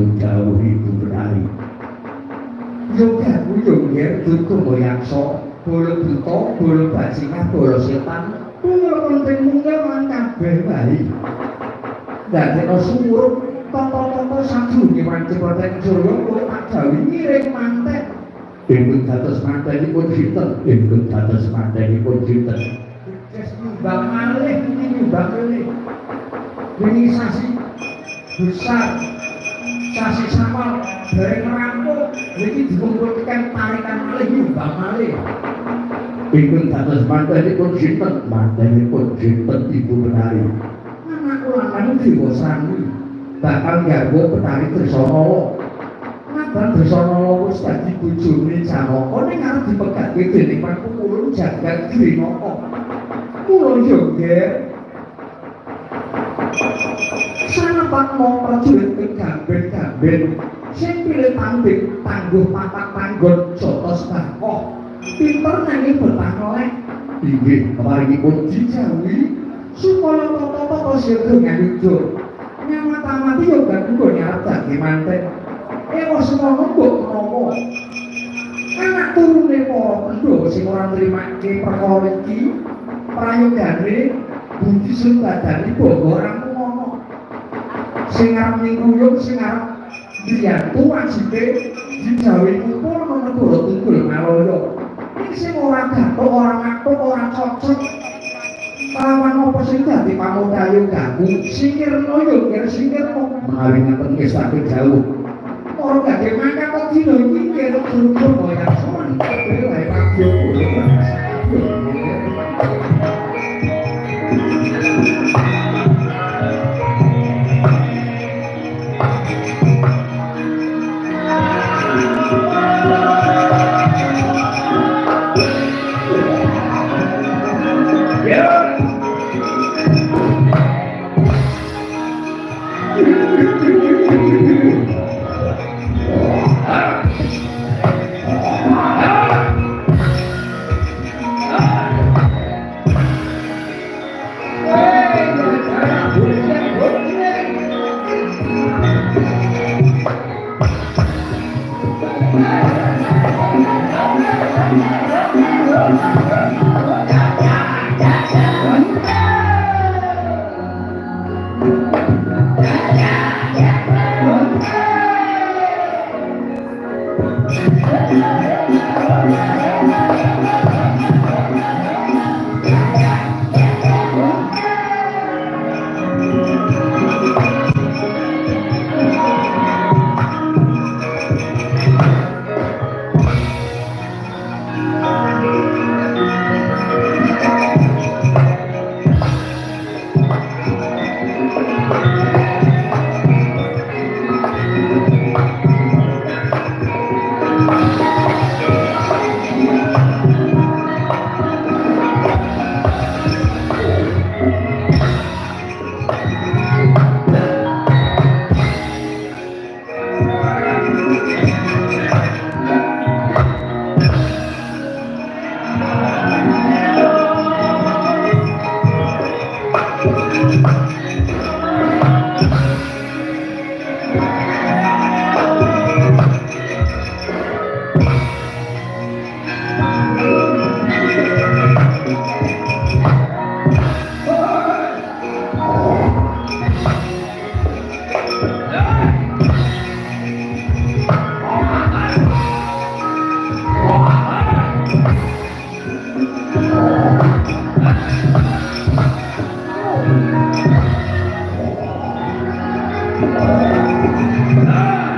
Ageng dawuh Ibu Benari. Yoga Yoga Duku Moyakso, Bolo Buto, Bolo Bajingan, Bolo Setan, Bolo Konten Munggah lan kabeh bayi. Dadekno sumurup tata-tata sadurunge wancik Pratek Jaya kula tak dawuhi ngiring mantek. Ingkang dados mantenipun sinten? Ingkang dados mantenipun sinten? Wis nyumbang malih iki nyumbang malih. Wingi sasi besar sasi samal bareng rampung iki dikumpulkan tarikan malih nyumbang malih. Ingkang dados mantenipun sinten? Mantenipun sinten Ibu Benari. Anak kula anu diwasani bakal nggawa Petari Trisana. Naban Trisana wis dadi bojone Janaka ning arep dipegatke dening Pakuwulung jagat Drinaka. Mula yo, Ger. Sanepan mau prajurit kegamben-gamben sing pilih tanding tangguh patak panggon jotos bakoh pinter nanging betah inggih keparingipun dijawuhi supaya tata-tata sirga ngayudur nyamata-mati yo gak nggo nyarep dadi manten ewa semono mbok menawa anak turune para Pandhawa sing ora nrimake perkara iki prayogane budi sembadani bangga rampungono sing arep nyingkuyung sing arep diyantu wajibe dijawuhi kumpul ana negara Tunggul Malaya iki sing ora gathuk ora ngatuk ora cocok lawan apa sing dadi pamodayo gaku singirna yo kira singirna menawi ngaten kestake jauh ora gak mangkat kok dino iki kira berhubung kaya sowan kabeh wae radio Ah!